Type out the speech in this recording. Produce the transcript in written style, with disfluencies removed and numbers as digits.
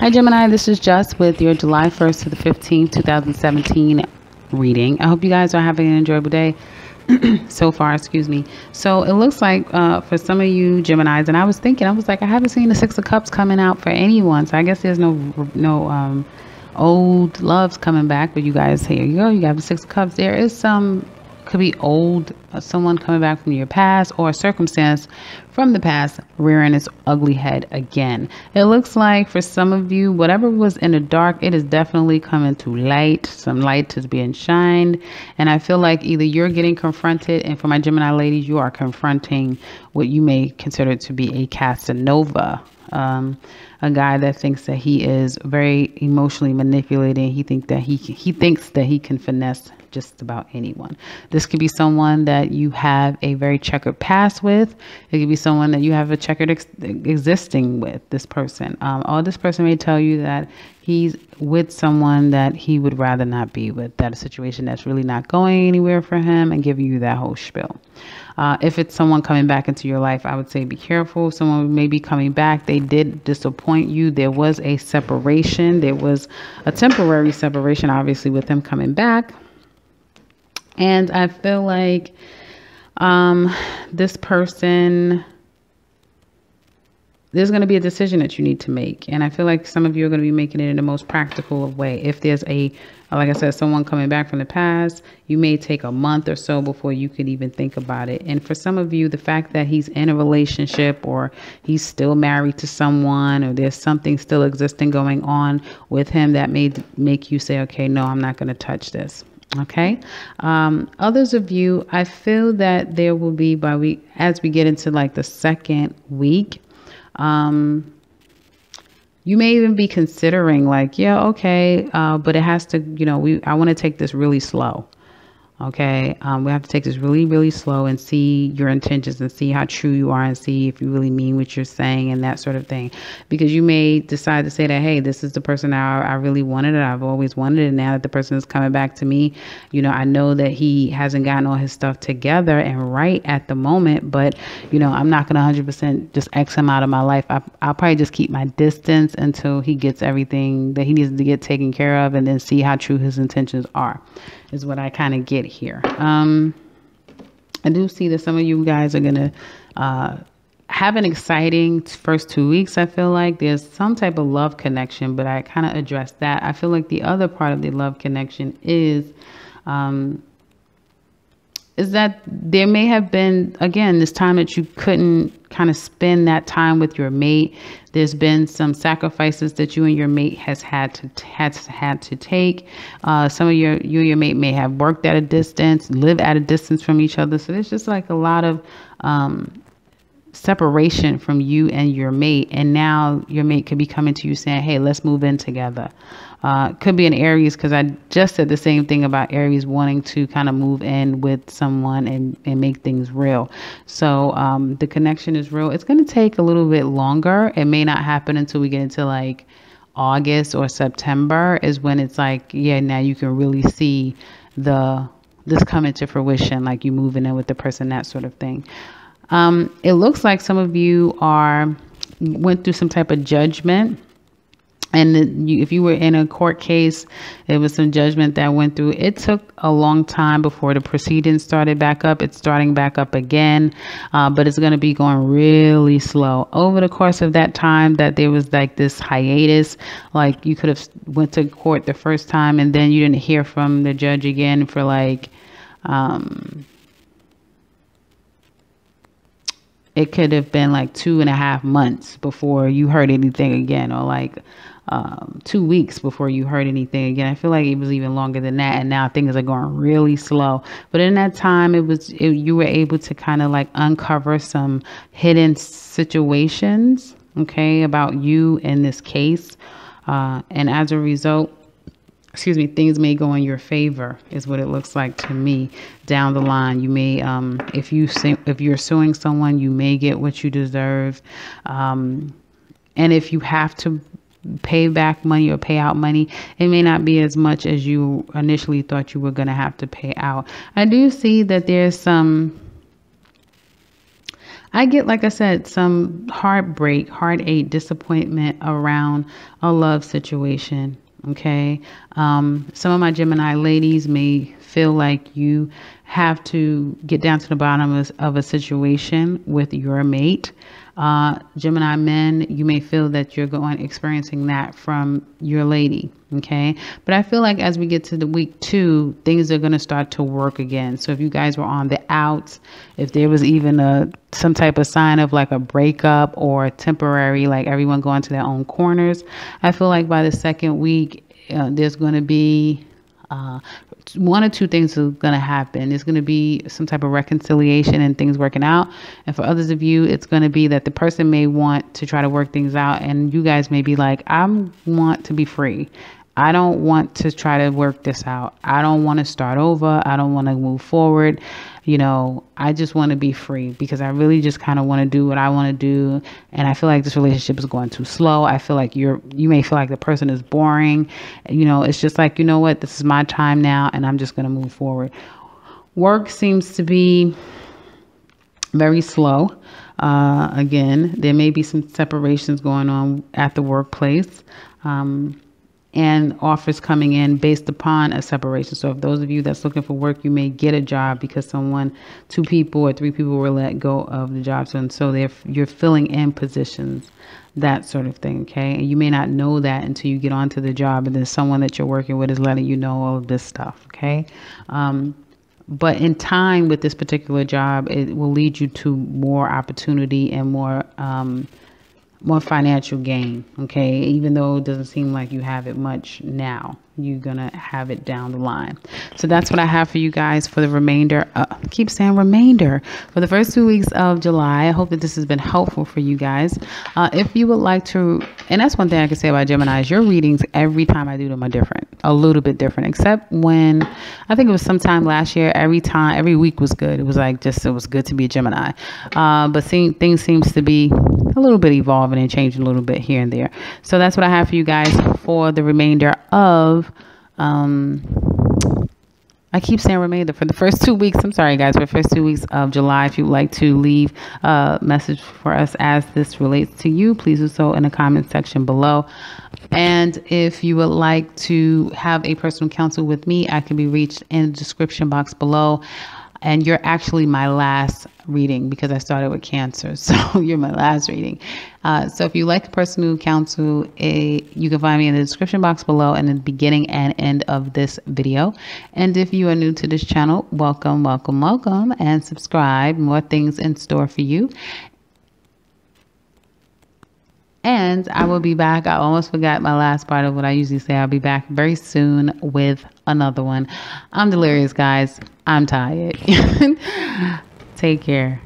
Hi Gemini, this is Just with your July 1st to the 15th, 2017 reading. I hope you guys are having an enjoyable day so far, excuse me. So it looks like for some of you Geminis, and I was thinking, I was like, I haven't seen the Six of Cups coming out for anyone. So I guess there's no old loves coming back, but you guys, here you go, you got the Six of Cups. There is some, could be old, someone coming back from your past, or a circumstance from the past rearing its ugly head again. It looks like for some of you, whatever was in the dark, it is definitely coming to light. Some light is being shined, and I feel like either you're getting confronted, and for my Gemini ladies, you are confronting what you may consider to be a Casanova. A guy that thinks that he is very emotionally manipulating. He thinks that he can finesse just about anyone. This could be someone that you have a very checkered past with. It could be someone that you have a checkered existing with, this person. Or this person may tell you that he's with someone that he would rather not be with, that a situation that's really not going anywhere for him, and give you that whole spiel. If it's someone coming back into your life, I would say be careful. Someone may be coming back. They did disappoint you. There was a separation. There was a temporary separation, obviously, with them coming back. And I feel like this person, there's going to be a decision that you need to make. And I feel like some of you are going to be making it in the most practical way. If there's like I said, someone coming back from the past, you may take a month or so before you could even think about it. And for some of you, the fact that he's in a relationship, or he's still married to someone, or there's something still existing going on with him, that may make you say, okay, no, I'm not going to touch this. Okay. Others of you, I feel that there will be, as we get into like the second week, you may even be considering like, yeah, okay, but it has to, I want to take this really slow. Okay. We have to take this really, really slow and see your intentions and see how true you are and see if you really mean what you're saying and that sort of thing. Because you may decide to say that, hey, this is the person I really wanted. I've always wanted it. Now that the person is coming back to me, I know that he hasn't gotten all his stuff together and right at the moment, but, I'm not going to 100% just X him out of my life. I'll probably just keep my distance until he gets everything that he needs to get taken care of, and then see how true his intentions are, is what I kind of get here. I do see that some of you guys are going to have an exciting first 2 weeks. I feel like there's some type of love connection, but I kind of addressed that. I feel like the other part of the love connection is that there may have been, again, this time that you couldn't kind of spend that time with your mate. There's been some sacrifices that you and your mate has had to take. Some of you and your mate may have worked at a distance, lived at a distance from each other. So there's just like a lot of separation from you and your mate. And now your mate could be coming to you saying, hey, let's move in together. Could be an Aries, because I just said the same thing about Aries wanting to kind of move in with someone and make things real. So the connection is real. It's going to take a little bit longer. It may not happen until we get into like August or September, is when it's like, yeah, now you can really see this coming to fruition, like you moving in with the person, that sort of thing. It looks like some of you went through some type of judgment. And if you were in a court case, there was some judgment that went through. It took a long time before the proceedings started back up. It's starting back up again, but it's going to be going really slow. Over the course of that time that there was like this hiatus, like you could have went to court the first time and then you didn't hear from the judge again for like, it could have been like 2.5 months before you heard anything again, or like 2 weeks before you heard anything again. I feel like it was even longer than that, and now things are going really slow. But in that time, you were able to kind of like uncover some hidden situations, okay, about you in this case, and as a result, things may go in your favor, is what it looks like to me down the line. You may, if you're suing someone, you may get what you deserve. And if you have to pay back money or pay out money, it may not be as much as you initially thought you were going to have to pay out. I do see that there's some, I get, like I said, some heartbreak, heartache, disappointment around a love situation. Okay. Some of my Gemini ladies may feel like you have to get down to the bottom of a situation with your mate. Gemini men, you may feel that you're experiencing that from your lady. Okay. But I feel like as we get to the week 2, things are going to start to work again. So if you guys were on the outs, if there was even some type of sign of like a breakup or temporary, like everyone going to their own corners, I feel like by the second week, there's going to be one or two things are going to happen. There's going to be some type of reconciliation and things working out. And for others of you, it's going to be that the person may want to try to work things out. And you guys may be like, I want to be free. I don't want to try to work this out. I don't want to start over. I don't want to move forward. I just want to be free because I really just kind of want to do what I want to do. And I feel like this relationship is going too slow. I feel like you may feel like the person is boring. It's just like, you know what, this is my time now and I'm just going to move forward. Work seems to be very slow. Again, there may be some separations going on at the workplace. And offers coming in based upon a separation. So if those of you that's looking for work, you may get a job because 2 people or 3 people were let go of the job. So you're filling in positions, that sort of thing. Okay. And you may not know that until you get onto the job and then someone that you're working with is letting you know all of this stuff. Okay. But in time with this particular job, it will lead you to more opportunity and more financial gain. Okay. Even though it doesn't seem like you have it much now, you're going to have it down the line. So that's what I have for you guys for the remainder. Keep saying remainder for the first 2 weeks of July. I hope that this has been helpful for you guys. If you would like to, and that's one thing I can say about Gemini is your readings every time I do them are different, a little bit different, except when I think it was sometime last year, every week was good. It was like it was good to be a Gemini. But things seems to be a little bit evolving and changing a little bit here and there. So that's what I have for you guys for the remainder of I keep saying remainder for the first 2 weeks. I'm sorry, guys, for the first 2 weeks of July. If you'd like to leave a message for us as this relates to you, please do so in the comment section below. And if you would like to have a personal counsel with me, I can be reached in the description box below. And you're actually my last reading because I started with Cancer. So you're my last reading. So if you like a personal counsel, you can find me in the description box below and in the beginning and end of this video. And if you are new to this channel, welcome, welcome, welcome, and subscribe. More things in store for you. And I will be back. I almost forgot my last part of what I usually say. I'll be back very soon with another one. I'm delirious, guys. I'm tired. Take care.